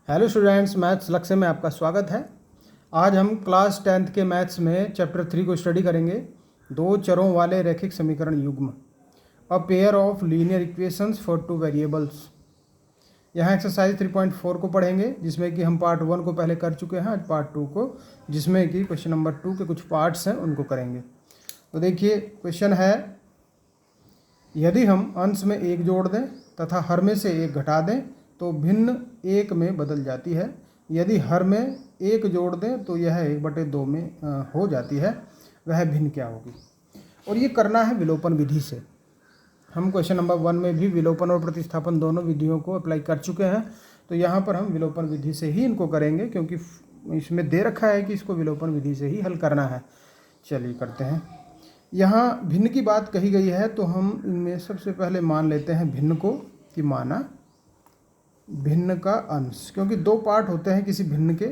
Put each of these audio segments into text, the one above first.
Hello students, maths लक्ष्य में आपका स्वागत है। आज हम क्लास 10th के मैथ्स में चैप्टर 3 को स्टडी करेंगे। दो चरों वाले रैखिक समीकरण युग्म, a pair of linear equations for two variables. यहाँ एक्सरसाइज 3.4 को पढ़ेंगे, जिसमें कि हम पार्ट 1 को पहले कर चुके हैं। आज पार्ट 2 को, जिसमें कि क्वेश्चन नंबर 2 के कुछ पार्ट्स हैं, उनको करेंगे। तो देखिए, क्वेश्चन है, यदि हम अंश में 1 जोड़ दें तथा हर में से 1 घटा दें तो भिन्न 1 में बदल जाती है। यदि हर में 1 जोड़ दें तो यह 1/2 में हो जाती है, वह भिन्न क्या होगी। और ये करना है विलोपन विधि से। हम क्वेश्चन नंबर 1 में भी विलोपन और प्रतिस्थापन दोनों विधियों को अप्लाई कर चुके हैं। तो यहाँ पर हम विलोपन विधि से ही इनको करेंगे, क्योंकि इसमें दे रखा है कि इसको विलोपन विधि से ही हल करना है। चलिए करते हैं। यहाँ भिन्न की बात कही गई है, तो हम इनमें सबसे पहले मान लेते हैं भिन्न को, कि माना भिन्न का अंश, क्योंकि दो पार्ट होते हैं किसी भिन्न के,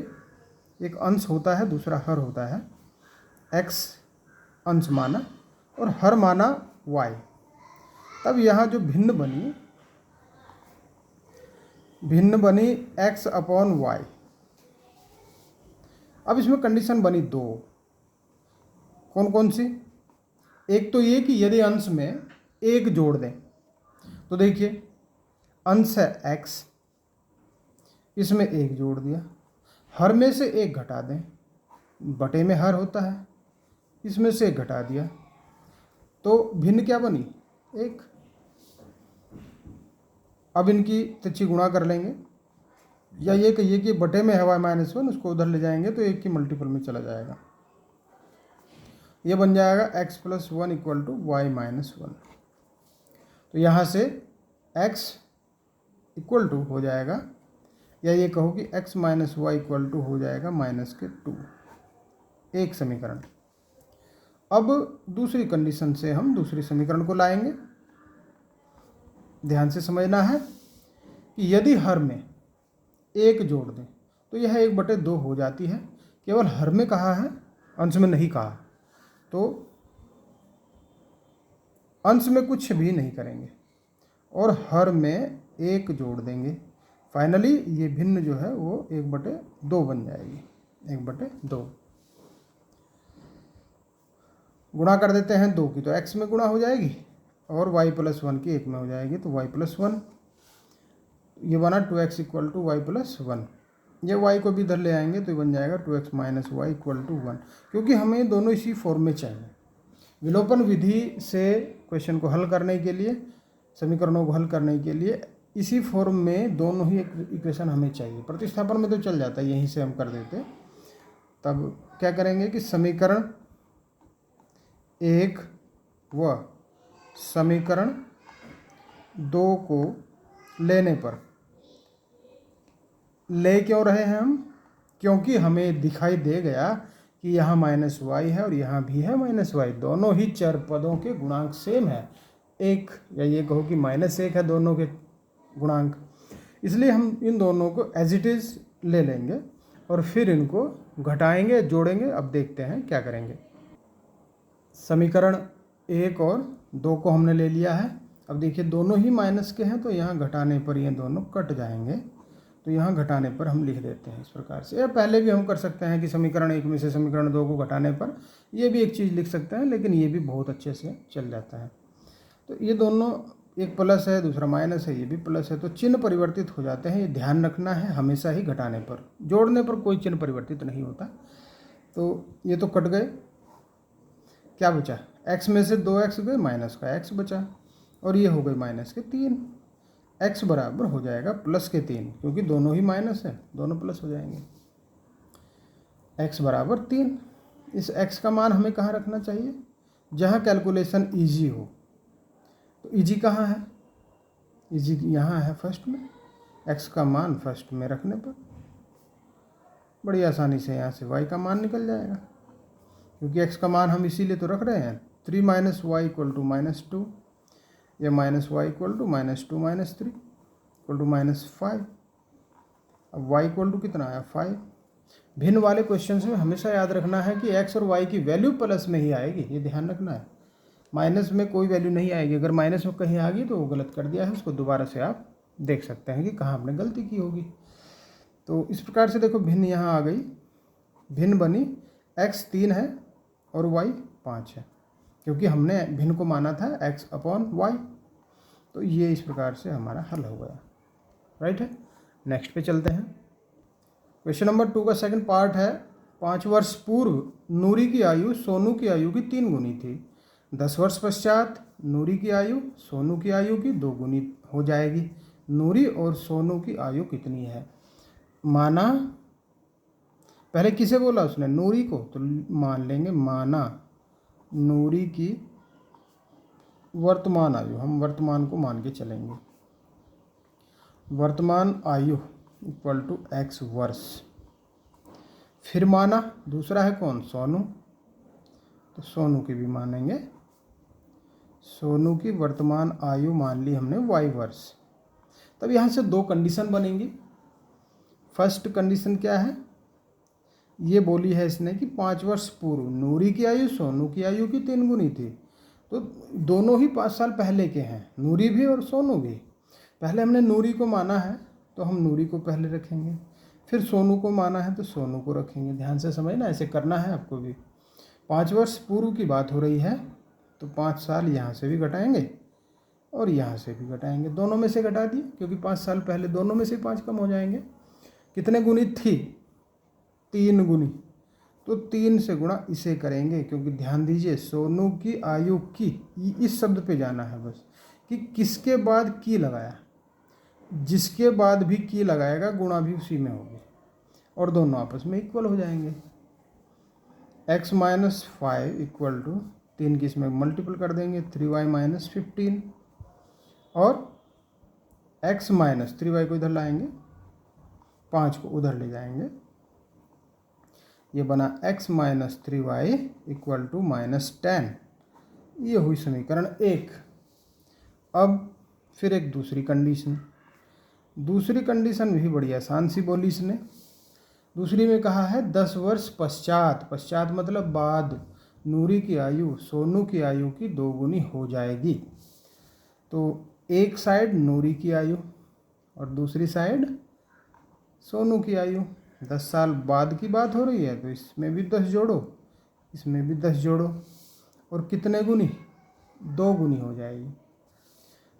एक अंश होता है, दूसरा हर होता है। x अंश माना और हर माना y। तब यहाँ जो भिन्न बनी x/y। अब इसमें कंडीशन बनी दो, कौन कौन सी। एक तो ये कि यदि अंश में 1 जोड़ दें, तो देखिए अंश है x, इसमें 1 जोड़ दिया। हर में से 1 घटा दें, बटे में हर होता है, इसमें से 1 घटा दिया, तो भिन्न क्या बनी 1। अब इनकी तिरछी गुणा कर लेंगे, या ये कहिए कि बटे में है y-1, उसको उधर ले जाएंगे तो 1 की मल्टीपल में चला जाएगा। ये बन जाएगा x + 1 = y-1। तो यहाँ से x = हो जाएगा, या ये कहो कि x - y = हो जाएगा -2। एक समीकरण। अब दूसरी कंडीशन से हम दूसरी समीकरण को लाएंगे। ध्यान से समझना है कि यदि हर में 1 जोड़ दें तो यह 1/2 हो जाती है। केवल हर में कहा है, अंश में नहीं कहा। तो अंश में कुछ भी नहीं करेंगे और हर में 1 जोड़ देंगे। फाइनली ये भिन्न जो है वो 1/2 बन जाएगी। 1/2 गुणा कर देते हैं 2 की, तो x में गुणा हो जाएगी और y + 1 की 1 में हो जाएगी, तो y + 1। ये बना 2x = y + 1। ये y को भी इधर ले आएंगे तो ये बन जाएगा 2x - y = 1, क्योंकि हमें दोनों इसी फॉर्म में चाहिए। विलोपन विधि से क्वेश्चन को हल करने के लिए, समीकरणों को हल करने के लिए इसी फॉर्म में दोनों ही इक्वेशन हमें चाहिए। प्रतिस्थापन में तो चल जाता है, यहीं से हम कर देते। तब क्या करेंगे कि समीकरण 1 व समीकरण 2 को लेने पर, ले क्यों रहे हैं हम, क्योंकि हमें दिखाई दे गया कि यहाँ -y है और यहाँ भी है -y। दोनों ही चर पदों के गुणांक सेम है, 1, या ये कहो कि -1 है दोनों के गुणांक। इसलिए हम इन दोनों को एज इट इज़ ले लेंगे और फिर इनको घटाएंगे, जोड़ेंगे। अब देखते हैं क्या करेंगे। समीकरण 1 और 2 को हमने ले लिया है। अब देखिए दोनों ही माइनस के हैं, तो यहाँ घटाने पर ये दोनों कट जाएंगे। तो यहाँ घटाने पर हम लिख देते हैं इस प्रकार से, या पहले भी हम कर सकते हैं कि समीकरण 1 में से समीकरण 2 को घटाने पर ये भी एक चीज़ लिख सकते हैं, लेकिन ये भी बहुत अच्छे से चल जाता है। तो ये दोनों, एक प्लस है दूसरा माइनस है, ये भी प्लस है, तो चिन्ह परिवर्तित हो जाते हैं। ये ध्यान रखना है हमेशा ही। घटाने पर, जोड़ने पर कोई चिन्ह परिवर्तित नहीं होता। तो ये तो कट गए, क्या बचा, x में से 2x गए, माइनस का x बचा, और ये हो गए -3। x बराबर हो जाएगा +3, क्योंकि दोनों ही माइनस है, दोनों प्लस हो जाएंगे। x बराबर 3। इस x का मान हमें कहाँ रखना चाहिए, जहाँ कैलकुलेशन ईजी हो। तो ईजी कहाँ है, ईजी यहाँ है फर्स्ट में। x का मान फर्स्ट में रखने पर बड़ी आसानी से यहाँ से y का मान निकल जाएगा, क्योंकि x का मान हम इसीलिए तो रख रहे हैं। 3 - y = -2, या -y = -2 - 3 = -5। अब y = कितना आया, 5। भिन्न वाले क्वेश्चंस में हमेशा याद रखना है कि x और y की वैल्यू प्लस में ही आएगी, ये ध्यान रखना है। माइनस में कोई वैल्यू नहीं आएगी। अगर माइनस में कहीं आ गई तो वो गलत कर दिया है, उसको दोबारा से आप देख सकते हैं कि कहाँ आपने गलती की होगी। तो इस प्रकार से देखो भिन्न यहाँ आ गई, भिन्न बनी, x 3 है और y 5 है, क्योंकि हमने भिन्न को माना था x/y। तो ये इस प्रकार से हमारा हल हो गया, राइट है। नेक्स्ट पे चलते हैं। क्वेश्चन नंबर 2 का सेकंड पार्ट है, 5 वर्ष पूर्व नूरी की आयु सोनू की आयु की 3 गुनी थी। 10 वर्ष पश्चात नूरी की आयु सोनू की आयु की 2 गुनी हो जाएगी। नूरी और सोनू की आयु कितनी है? माना, पहले किसे बोला उसने? नूरी को। तो मान लेंगे माना नूरी की वर्तमान आयु, हम वर्तमान को मान के चलेंगे, वर्तमान आयु इक्वल टू x वर्ष। फिर माना दूसरा है कौन? सोनू। तो सोनू की भी मानेंगे, सोनू की वर्तमान आयु मान ली हमने y वर्ष। तब यहाँ से 2 कंडीशन बनेंगी। फर्स्ट कंडीशन क्या है? ये बोली है इसने कि 5 वर्ष पूर्व नूरी की आयु सोनू की आयु की 3 गुनी थी। तो दोनों ही 5 साल पहले के हैं, नूरी भी और सोनू भी। पहले हमने नूरी को माना है तो हम नूरी को पहले रखेंगे, फिर सोनू को माना है तो सोनू को रखेंगे। ध्यान से समझना, ऐसे करना है आपको भी। 5 वर्ष पूर्व की बात हो रही है तो 5 साल यहाँ से भी घटाएंगे और यहाँ से भी घटाएंगे, दोनों में से घटा दिए, क्योंकि 5 साल पहले दोनों में से 5 कम हो जाएंगे। कितने गुनी थी? 3 गुनी। तो 3 से गुणा इसे करेंगे, क्योंकि ध्यान दीजिए सोनू की आयु की, इस शब्द पे जाना है बस, कि किसके बाद की लगाया, जिसके बाद भी की लगाएगा गुणा भी उसी में होगी और दोनों आपस में इक्वल हो जाएंगे। x माइनस 5 इक्वल टू 3 की इसमें मल्टीपल कर देंगे 3y माइनस 15, और x माइनस 3y को इधर लाएंगे, 5 को उधर ले जाएंगे, ये बना x minus 3y equal to -10। ये हुई समीकरण 1। अब फिर एक दूसरी कंडीशन, दूसरी कंडीशन भी बड़ी आसान सी बोली इसने। दूसरी में कहा है 10 वर्ष पश्चात, पश्चात मतलब बाद, नूरी की आयु सोनू की आयु की 2 गुनी हो जाएगी। तो एक साइड नूरी की आयु और दूसरी साइड सोनू की आयु। 10 साल बाद की बात हो रही है तो इसमें भी 10 जोड़ो, इसमें भी 10 जोड़ो, और कितने गुनी? 2 गुनी हो जाएगी।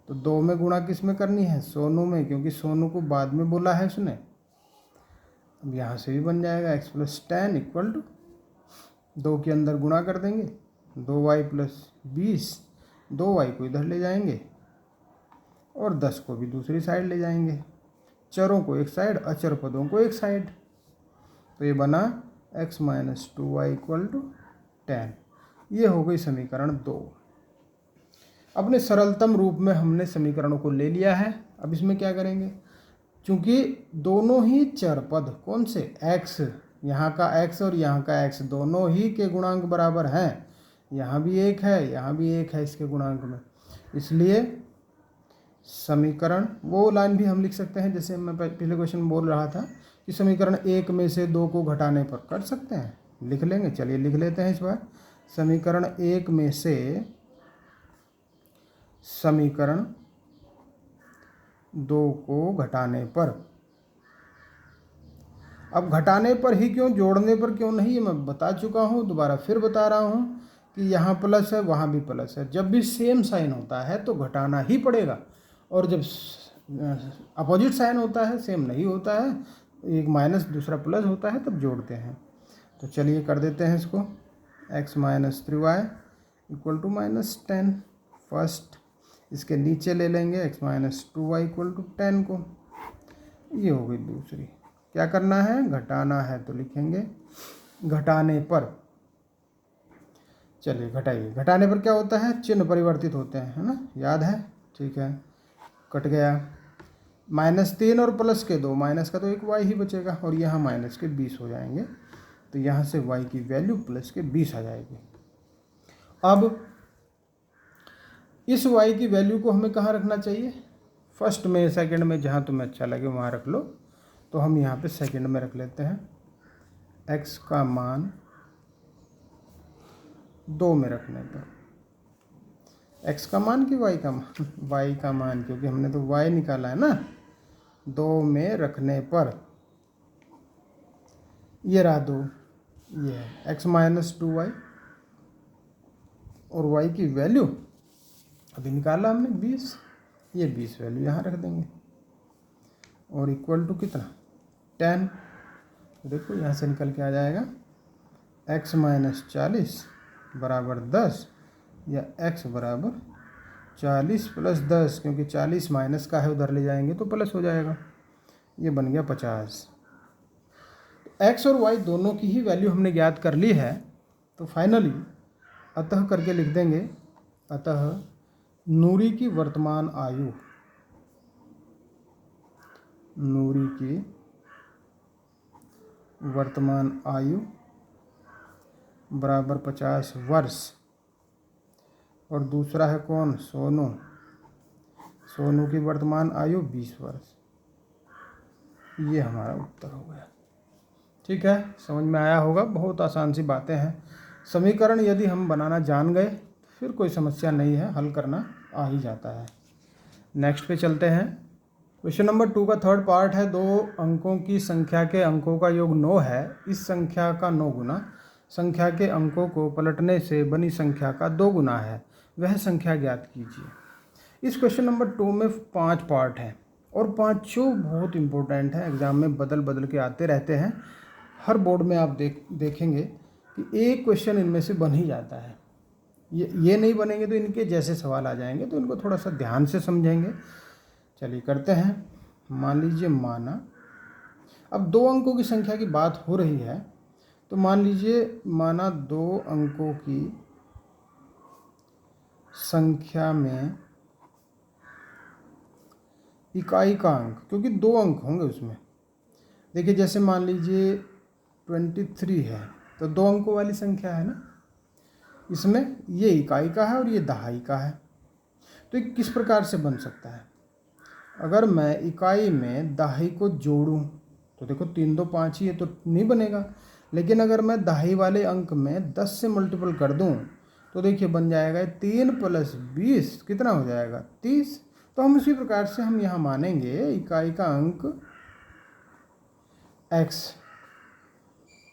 तो 2 में गुणा किस में करनी है? सोनू में, क्योंकि सोनू को बाद में बोला है उसने। अब यहाँ से भी बन जाएगा x प्लस 10 इक्वल टू 2 के अंदर गुणा कर देंगे, 2y प्लस 20, 2y को इधर ले जाएंगे और 10 को भी दूसरी साइड ले जाएंगे, चरों को एक साइड, अचर पदों को एक साइड। तो ये बना x minus 2y equal to 10। ये हो गई समीकरण 2। अपने सरलतम रूप में हमने समीकरणों को ले लिया है। अब इसमें क्या करेंगे? चूंकि दोनों ही चर पद, कौन से? x, यहाँ का x और यहाँ का x, दोनों ही के गुणांक बराबर हैं। यहाँ भी 1 है, यहाँ भी 1 है इसके गुणांक में, इसलिए समीकरण, वो लाइन भी हम लिख सकते हैं जैसे मैं पिछले क्वेश्चन बोल रहा था कि समीकरण 1 में से 2 को घटाने पर कर सकते हैं, लिख लेंगे। चलिए लिख लेते हैं इस बार। समीकरण 1 में से समीकरण 2 को घटाने पर, अब घटाने पर ही क्यों, जोड़ने पर क्यों नहीं, ये मैं बता चुका हूँ, दोबारा फिर बता रहा हूँ कि यहाँ प्लस है वहाँ भी प्लस है। जब भी सेम साइन होता है तो घटाना ही पड़ेगा, और जब अपोजिट साइन होता है, सेम नहीं होता है, एक माइनस दूसरा प्लस होता है, तब जोड़ते हैं। तो चलिए कर देते हैं इसको। x minus 3y equal to -10 first, इसके नीचे ले लेंगे x minus 2y equal to 10 को। ये हो गई दूसरी। क्या करना है? घटाना है, तो लिखेंगे घटाने पर। चलिए घटाइए। घटाने पर क्या होता है? चिन्ह परिवर्तित होते हैं, है ना, याद है? ठीक है, कट गया। -3 और प्लस के 2, माइनस का तो एक y ही बचेगा, और यहाँ माइनस के 20 हो जाएंगे। तो यहाँ से y की वैल्यू प्लस के 20 आ जाएगी। अब इस y की वैल्यू को हमें कहाँ रखना चाहिए? फर्स्ट में, सेकंड में, जहाँ तुम्हें अच्छा लगे वहाँ रख लो। तो हम यहाँ पे सेकंड में रख लेते हैं। x का मान 2 में रखने पर, x का मान कि y का मान? y का मान, क्योंकि हमने तो y निकाला है ना। 2 में रखने पर ये रहा 2, ये है x माइनस 2y और y की वैल्यू अभी निकाला हमने 20, ये 20 वैल्यू यहाँ रख देंगे और इक्वल टू कितना 10। देखो यहाँ से निकल के आ जाएगा x माइनस 40 बराबर 10 या x बराबर 40 प्लस 10, क्योंकि 40 माइनस का है उधर ले जाएंगे तो प्लस हो जाएगा, ये बन गया 50। x और y दोनों की ही वैल्यू हमने ज्ञात कर ली है, तो फाइनली अतः करके लिख देंगे, अतः नूरी की वर्तमान आयु, नूरी की वर्तमान आयु बराबर 50 वर्ष। और दूसरा है कौन, सोनू, सोनू की वर्तमान आयु 20 वर्ष। ये हमारा उत्तर हो गया। ठीक है, समझ में आया होगा, बहुत आसान सी बातें हैं। समीकरण यदि हम बनाना जान गए फिर कोई समस्या नहीं है, हल करना आ ही जाता है। नेक्स्ट पे चलते हैं। क्वेश्चन नंबर 2 का थर्ड पार्ट है, 2 अंकों की संख्या के अंकों का योग 9 है, इस संख्या का 9 गुना संख्या के अंकों को पलटने से बनी संख्या का 2 गुना है, वह संख्या ज्ञात कीजिए। इस क्वेश्चन नंबर 2 में 5 पार्ट हैं और पांचों बहुत इंपॉर्टेंट हैं, एग्जाम में बदल बदल के आते रहते हैं। हर बोर्ड में आप देखेंगे कि एक क्वेश्चन इनमें से बन ही जाता है। ये नहीं बनेंगे तो इनके जैसे सवाल आ जाएंगे, तो इनको थोड़ा सा ध्यान से समझेंगे। चलिए करते हैं। मान लीजिए माना, अब 2 अंकों की संख्या की बात हो रही है, तो मान लीजिए माना 2 अंकों की संख्या में इकाई का अंक, क्योंकि 2 अंक होंगे उसमें। देखिए जैसे मान लीजिए 23 है, तो 2 अंकों वाली संख्या है ना, इसमें ये इकाई का है और ये दहाई का है। तो ये किस प्रकार से बन सकता है, अगर मैं इकाई में दहाई को जोड़ूं तो देखो 3 2 5 ही है तो नहीं बनेगा, लेकिन अगर मैं दहाई वाले अंक में 10 से मल्टीपल कर दूं तो देखिए बन जाएगा 3 + 20 कितना हो जाएगा 30। तो हम उसी प्रकार से हम यहाँ मानेंगे इकाई का अंक x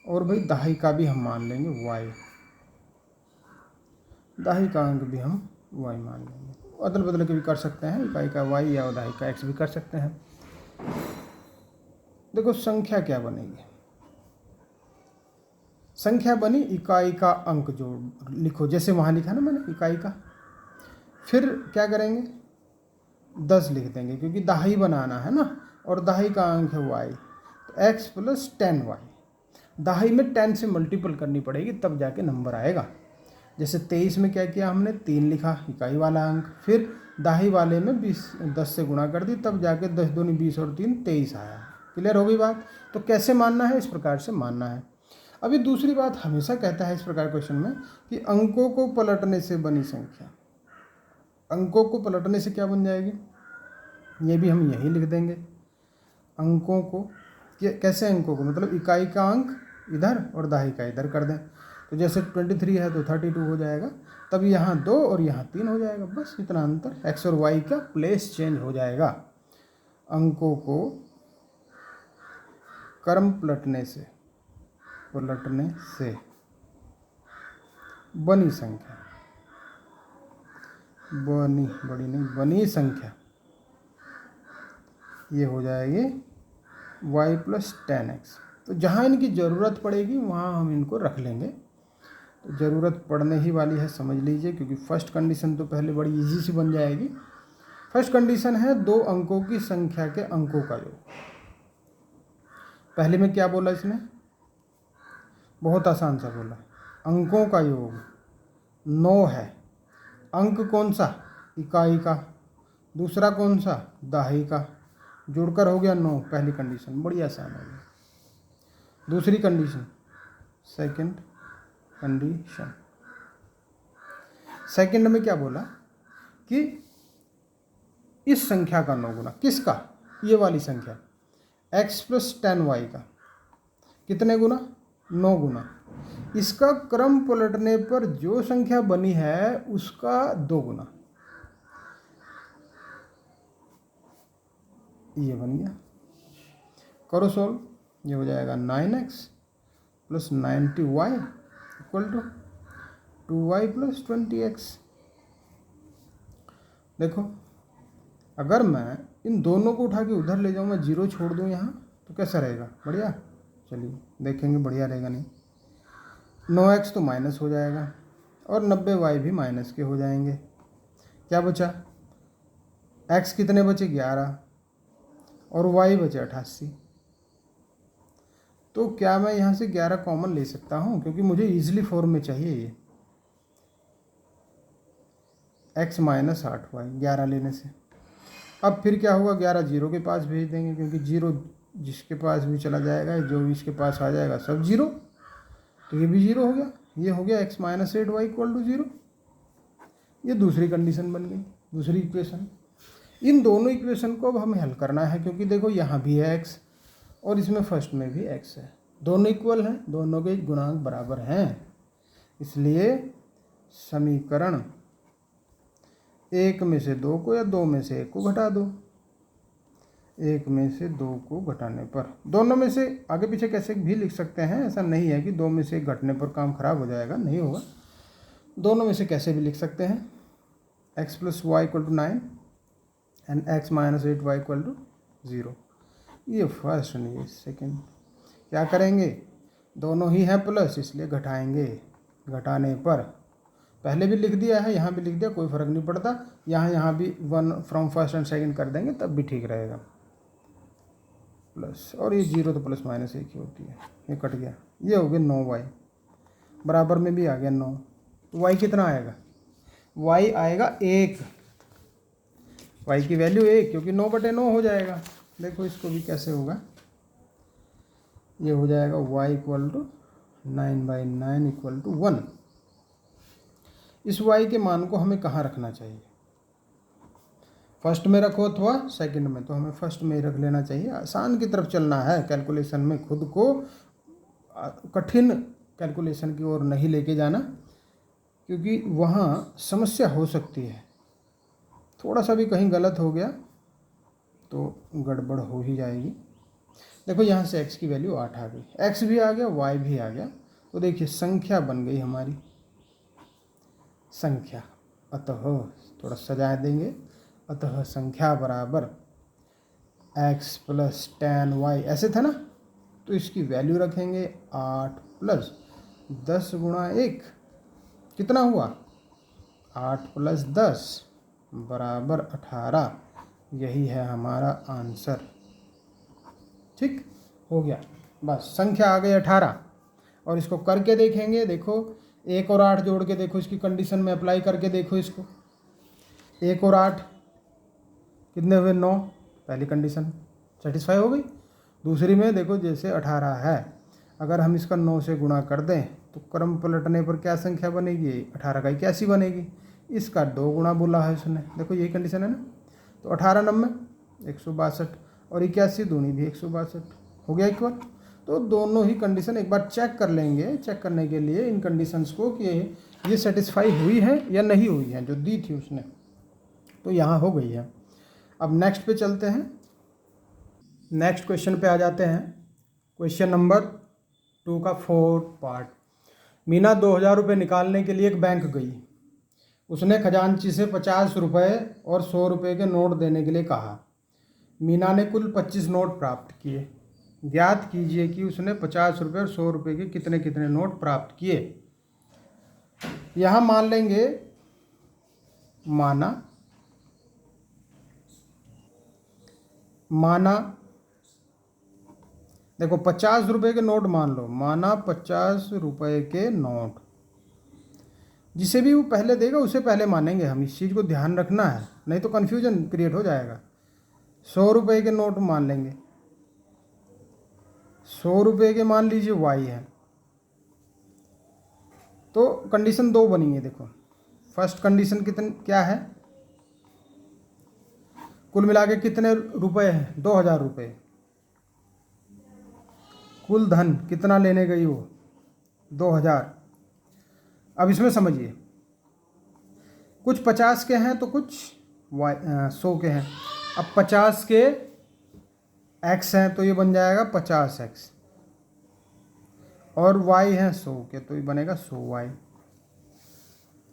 और भाई दहाई का भी हम मान लेंगे y, दहाई का अंक भी हम y मान लेंगे। अदल बदल के भी कर सकते हैं, इकाई का y या दहाई का x भी कर सकते हैं। देखो संख्या क्या बनेगी, संख्या बनी इकाई का अंक जो लिखो, जैसे वहाँ लिखा ना मैंने इकाई का, फिर क्या करेंगे 10 लिख देंगे क्योंकि दहाई बनाना है ना, और दहाई का अंक है y, तो x + 10y। दहाई में 10 से मल्टीपल करनी पड़ेगी तब जाके नंबर आएगा। जैसे 23 में क्या किया हमने 3 लिखा इकाई वाला अंक, फिर दहाई वाले में 10 से गुणा कर दी, तब जाके 10 दूनी 20 और 3 23 आया। क्लियर हो गई बात। तो कैसे मानना है, इस प्रकार से मानना है। अभी दूसरी बात हमेशा कहता है इस प्रकार क्वेश्चन में कि अंकों को पलटने से बनी संख्या, अंकों को पलटने से क्या बन जाएगी, ये भी हम यही लिख देंगे। अंकों को कैसे, अंकों को मतलब इकाई का अंक इधर और दहाई का इधर कर दें, तो जैसे 23 है तो 32 हो जाएगा, तब यहाँ 2 और यहाँ 3 हो जाएगा, बस इतना अंतर, x और y का प्लेस चेंज हो जाएगा। अंकों को क्रम पलटने से बनी संख्या, बनी संख्या ये हो जाएगी y + 10x। तो जहाँ इनकी ज़रूरत पड़ेगी वहाँ हम इनको रख लेंगे, तो ज़रूरत पड़ने ही वाली है, समझ लीजिए, क्योंकि फर्स्ट कंडीशन तो पहले बड़ी इजी सी बन जाएगी। फर्स्ट कंडीशन है 2 अंकों की संख्या के अंकों का योग। पहले में क्या बोला इसने, बहुत आसान सा बोला, अंकों का योग 9 है, अंक कौन सा इकाई का, दूसरा कौन सा दहाई का, जुड़कर हो गया 9, पहली कंडीशन बड़ी आसान है। दूसरी कंडीशन, सेकंड कंडीशन, सेकंड में क्या बोला कि इस संख्या का 9 गुना, किसका, ये वाली संख्या x + 10y का कितने गुना 9 गुना, इसका क्रम पलटने पर जो संख्या बनी है उसका 2 गुना, ये बन गया। करो सोल्व, ये हो जाएगा 9x plus 90y equal to 2y plus 20x। देखो अगर मैं इन दोनों को उठा के उधर ले जाऊँ, मैं जीरो छोड़ दूँ यहाँ, तो कैसा रहेगा? बढ़िया। चलिए देखेंगे, बढ़िया रहेगा नहीं। 9x तो माइनस हो जाएगा और 90y भी माइनस के हो जाएंगे। क्या बचा? x कितने बचे? 11 और y बचे 88। तो क्या मैं यहाँ से 11 कॉमन ले सकता हूँ? क्योंकि मुझे ईजिली फॉर्म में चाहिए ये x माइनस 8y 11 लेने से। अब फिर क्या होगा? 11 जीरो के पास भेज देंगे, क्योंकि जीरो जिसके पास भी चला जाएगा, जो भी इसके पास आ जाएगा सब जीरो, तो ये भी जीरो हो गया। ये हो गया x minus 8y equal to 0। ये दूसरी कंडीशन बन गई, दूसरी इक्वेशन। इन दोनों इक्वेशन को अब हमें हल करना है, क्योंकि देखो यहाँ भी है x और इसमें फर्स्ट में भी x है, दोनों इक्वल हैं, दोनों के गुणांक बराबर हैं। इसलिए समीकरण एक में से दो को या दो में से एक को घटा दो। एक में से दो को घटाने पर, दोनों में से आगे पीछे कैसे भी लिख सकते हैं, ऐसा नहीं है कि दो में से एक घटने पर काम खराब हो जाएगा, नहीं होगा। दोनों में से कैसे भी लिख सकते हैं। x plus y equal to 9 and x minus 8y equal to 0। ये फर्स्ट नहीं, ये सेकेंड। क्या करेंगे? दोनों ही हैं प्लस, इसलिए घटाएंगे। घटाने पर पहले भी लिख दिया है, यहाँ भी लिख दिया, कोई फ़र्क नहीं पड़ता। यहाँ भी 1 फ्रॉम फर्स्ट एंड सेकंड कर देंगे, तब भी ठीक रहेगा। प्लस और ये 0 तो प्लस माइनस एक ही होती है, ये कट गया। ये हो गया 9y, बराबर में भी आ गया 9। तो y कितना आएगा? y आएगा 1। y की वैल्यू 1, क्योंकि 9/9 हो जाएगा। देखो इसको भी कैसे होगा। ये हो जाएगा y equal to 9/9 equal to 1। इस y के मान को हमें कहाँ रखना चाहिए? फर्स्ट में रखो अथवा सेकंड में, तो हमें फर्स्ट में ही रख लेना चाहिए। आसान की तरफ चलना है कैलकुलेशन में, खुद को कठिन कैलकुलेशन की ओर नहीं लेके जाना, क्योंकि वहाँ समस्या हो सकती है। थोड़ा सा भी कहीं गलत हो गया तो गड़बड़ हो ही जाएगी। देखो यहाँ से x की वैल्यू 8 आ गई, x भी आ गया, y भी आ गया, तो देखिए संख्या बन गई हमारी संख्या। अतः थोड़ा सजा देंगे, अतः संख्या बराबर x प्लस 10y, ऐसे था ना, तो इसकी वैल्यू रखेंगे 8 प्लस 10 गुणा 1, कितना हुआ? 8 प्लस 10 बराबर 18। यही है हमारा आंसर। ठीक हो गया, बस संख्या आ गई 18। और इसको करके देखेंगे। देखो 1 और 8 जोड़ के देखो, इसकी कंडीशन में अप्लाई करके देखो इसको। 1 और 8 कितने हुए? 9। पहली कंडीशन सेटिस्फाई हो गई। दूसरी में देखो जैसे 18 है, अगर हम इसका 9 से गुणा कर दें तो क्रम पलटने पर क्या संख्या बनेगी? 18 का 81 बनेगी। इसका 2 गुणा बोला है उसने, देखो यही कंडीशन है ना। तो 18 9 162 और 81 दूनी भी 162 हो गया इक्वल। तो दोनों ही कंडीशन एक बार चेक कर लेंगे, चेक करने के लिए इन कंडीशंस को कि ये सेटिस्फाई हुई है या नहीं हुई है, जो दी थी उसने। तो यहाँ हो गई है। अब नेक्स्ट पे चलते हैं, नेक्स्ट क्वेश्चन पे आ जाते हैं। क्वेश्चन नंबर 2 का 4th पार्ट। मीना 2000 रुपये निकालने के लिए एक बैंक गई। उसने खजांची से 50 रुपये और 100 रुपये के नोट देने के लिए कहा। मीना ने कुल 25 नोट प्राप्त किए। ज्ञात कीजिए कि उसने 50 रुपये और 100 रुपये के कितने कितने नोट प्राप्त किए। यहाँ मान लेंगे, माना देखो 50 रुपये के नोट मान लो, माना 50 रुपये के नोट, जिसे भी वो पहले देगा उसे पहले मानेंगे हम। इस चीज़ को ध्यान रखना है, नहीं तो कन्फ्यूजन क्रिएट हो जाएगा। 100 रुपये के नोट मान लेंगे, 100 रुपये के मान लीजिए y है। तो कंडीशन 2 बनी है। देखो फर्स्ट कंडीशन क्या है? कुल मिला के कितने रुपए हैं? 2000 रुपये। कुल धन कितना लेने गई वो? 2000। अब इसमें समझिए, कुछ 50 के हैं तो कुछ 100 के हैं। अब 50 के x हैं तो ये बन जाएगा 50x, और y है 100 के, तो ये बनेगा 100y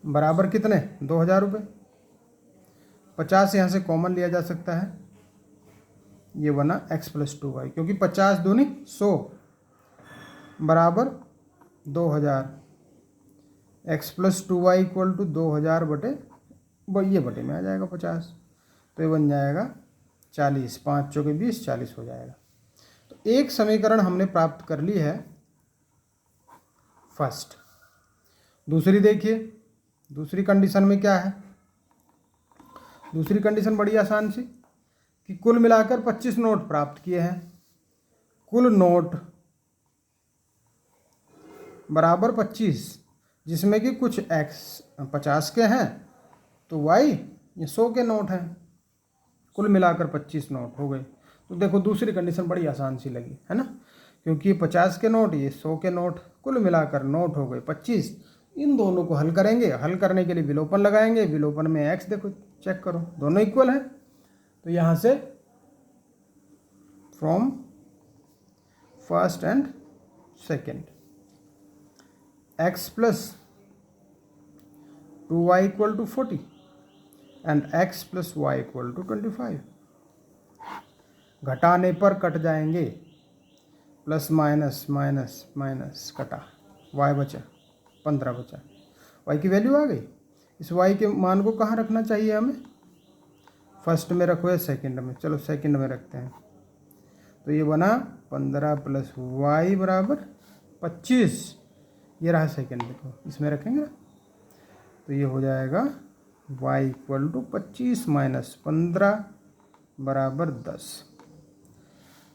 बराबर कितने 2000 रुपये। 50 यहाँ से कॉमन लिया जा सकता है, ये बना x + 2y, क्योंकि 50 दूनी 100 बराबर 2000, x + 2y = 2000 बटे ये बटे में आ जाएगा 50, तो ये बन जाएगा 40, 5 चौके 20, 40 हो जाएगा। तो एक समीकरण हमने प्राप्त कर ली है फर्स्ट। दूसरी देखिए, दूसरी कंडीशन में क्या है। दूसरी कंडीशन बड़ी आसान सी कि कुल मिलाकर 25 नोट प्राप्त किए हैं, कुल नोट बराबर 25, जिसमें कि कुछ x 50 के हैं तो y ये 100 के नोट हैं, कुल मिलाकर 25 नोट हो गए। तो देखो दूसरी कंडीशन बड़ी आसान सी लगी है ना, क्योंकि 50 के नोट ये 100 के नोट, कुल मिलाकर नोट हो गए 25। इन दोनों को हल करेंगे, हल करने के लिए विलोपन लगाएंगे, विलोपन में x देखो चेक करो दोनों इक्वल हैं, तो यहाँ से from first and second x + 2y = 40 and x + y = 25। घटाने पर कट जाएंगे, प्लस माइनस माइनस माइनस कटा, y बचा 15 बचा, y की वैल्यू आ गई। इस y के मान को कहाँ रखना चाहिए हमें, फर्स्ट में रखो या सेकंड में, चलो सेकंड में रखते हैं। तो ये बना 15 + y बराबर 25, ये रहा सेकंड, देखो इसमें रखेंगे ना, तो ये हो जाएगा y = 25 - 15 बराबर 10।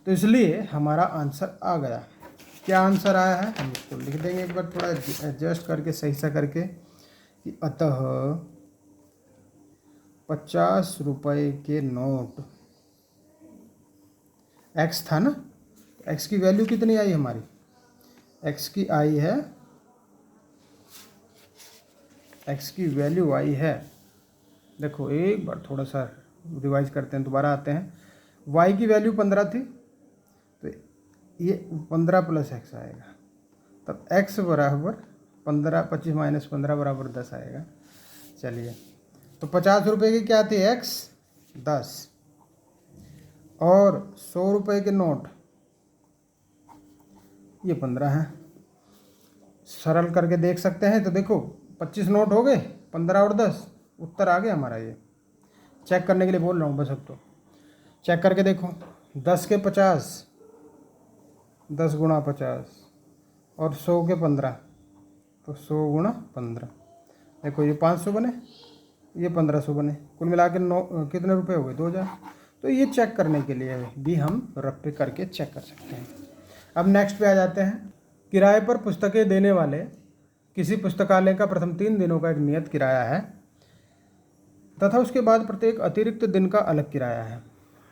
तो इसलिए हमारा आंसर आ गया। क्या आंसर आया है हम इसको लिख देंगे एक बार, थोड़ा एडजस्ट करके सही सा करके, कि अतः 50 रुपये के नोट, x था ना, x की वैल्यू कितनी आई हमारी, x की आई है, x की वैल्यू आई है, देखो एक बार थोड़ा सा रिवाइज करते हैं, दोबारा आते हैं। y की वैल्यू 15 थी, तो ये 15 + x आएगा, तब x बराबर 15, 25 - 15 बराबर 10 आएगा। चलिए, तो 50 रुपये की क्या थी x 10, और 100 रुपये के नोट ये 15 हैं। सरल करके देख सकते हैं, तो देखो 25 नोट हो गए, 15 और 10, उत्तर आ गया हमारा। ये चेक करने के लिए बोल रहा हूँ बस, अब तो चेक करके देखो, 10 के 50, 10 × 50, और 100 के 15, तो 100 × 15, देखो ये 500 बने, ये 1500 बने, कुल मिला के कितने रुपए हो गए 2000। तो ये चेक करने के लिए भी हम रफ करके चेक कर सकते हैं। अब नेक्स्ट पे आ जाते हैं। किराए पर पुस्तकें देने वाले किसी पुस्तकालय का प्रथम 3 दिनों का एक नियत किराया है तथा उसके बाद प्रत्येक अतिरिक्त दिन का अलग किराया है।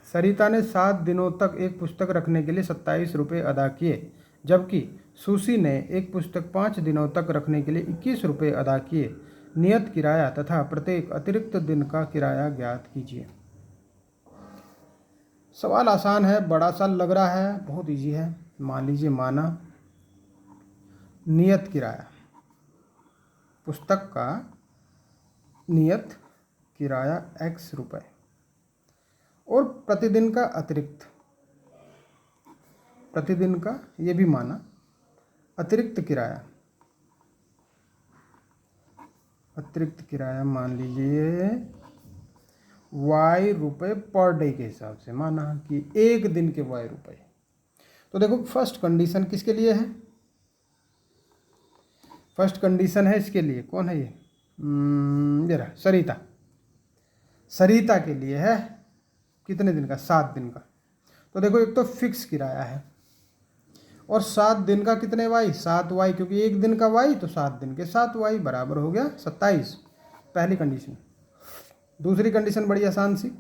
सरिता ने 7 दिनों तक एक पुस्तक रखने के लिए 27 रुपये अदा किए, जबकि सुशी ने एक पुस्तक 5 दिनों तक रखने के लिए 21 रुपये अदा किए। नियत किराया तथा प्रत्येक अतिरिक्त दिन का किराया ज्ञात कीजिए। सवाल आसान है, बड़ा सा लग रहा है, बहुत इजी है। मान लीजिए, माना नियत किराया, पुस्तक का नियत किराया x रुपये और प्रतिदिन का अतिरिक्त, प्रतिदिन का ये भी माना अतिरिक्त किराया, अतिरिक्त किराया मान लीजिए y रुपये पर डे के हिसाब से, माना कि एक दिन के y रुपये। तो देखो फर्स्ट कंडीशन किसके लिए है, फर्स्ट कंडीशन है इसके लिए, कौन है ये, जरा सरिता, सरिता के लिए है कितने दिन का, 7 दिन का। तो देखो एक तो फिक्स किराया है, और 7 दिन का कितने y, 7y, क्योंकि एक दिन का y तो 7 दिन के 7y बराबर हो गया 27, पहली कंडीशन। दूसरी कंडीशन बड़ी आसान सी,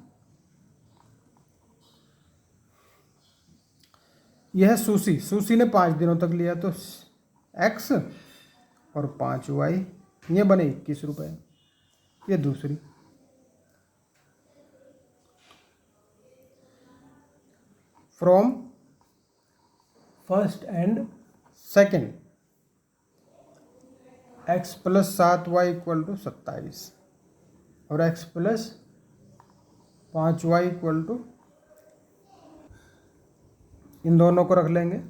यह सुशी, सुशी ने 5 दिनों तक लिया, तो x और 5y, ये बने 21 रुपये। ये दूसरी। From first and second, x plus 7y equal to 27 और x plus 5y equal to, इन दोनों को रख लेंगे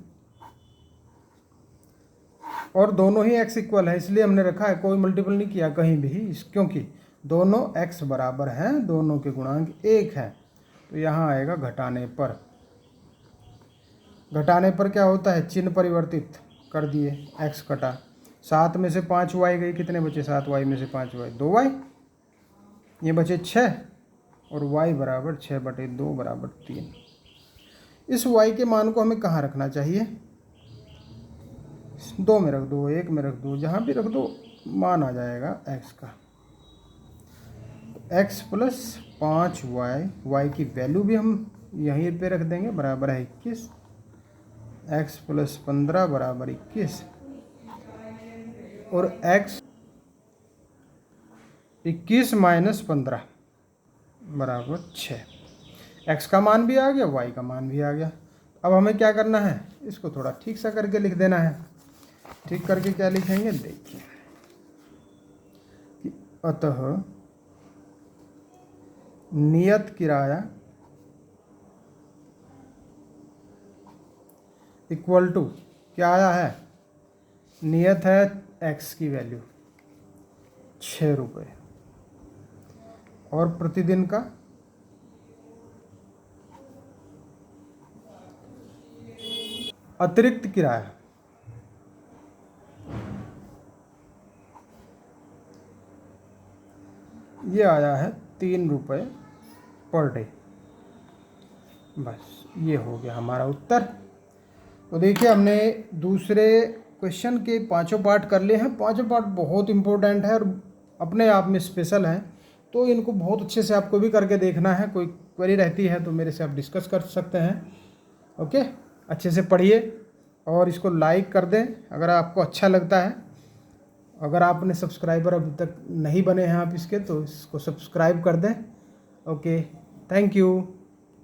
और दोनों ही x इक्वल है इसलिए हमने रखा है, कोई मल्टीपल नहीं किया कहीं भी, क्योंकि दोनों x बराबर हैं, दोनों के गुणांक 1 हैं। तो यहाँ आएगा घटाने पर। घटाने पर क्या होता है, चिन्ह परिवर्तित कर दिए, x कटा, 7 में से 5y गई, कितने बचे, 7y में से 5y 2y, ये बचे 6 और y बराबर 6/2 बराबर 3। इस y के मान को हमें कहाँ रखना चाहिए, 2 में रख दो, 1 में रख दो, जहाँ भी रख दो मान आ जाएगा x का। x प्लस 5y, y की वैल्यू भी हम यहीं पे रख देंगे, बराबर है 21। x प्लस 15 बराबर 21 और x 21 माइनस 15 बराबर 6। x का मान भी आ गया, y का मान भी आ गया। अब हमें क्या करना है, इसको थोड़ा ठीक सा करके लिख देना है। ठीक करके क्या लिखेंगे, देखिए कि अतः नियत किराया इक्वल टू, क्या आया है, नियत है x की वैल्यू 6 रुपये और प्रतिदिन का अतिरिक्त किराया ये आया है 3 रुपये पर डे। बस ये हो गया हमारा उत्तर। तो देखिए हमने दूसरे क्वेश्चन के पांचों पार्ट कर लिए हैं। पांचों पार्ट बहुत इंपॉर्टेंट है और अपने आप में स्पेशल हैं, तो इनको बहुत अच्छे से आपको भी करके देखना है। कोई क्वेरी रहती है तो मेरे से आप डिस्कस कर सकते हैं। ओके, अच्छे से पढ़िए और इसको लाइक कर दें अगर आपको अच्छा लगता है। अगर आपने सब्सक्राइबर अभी तक नहीं बने हैं आप इसके, तो इसको सब्सक्राइब कर दें। Okay, thank you.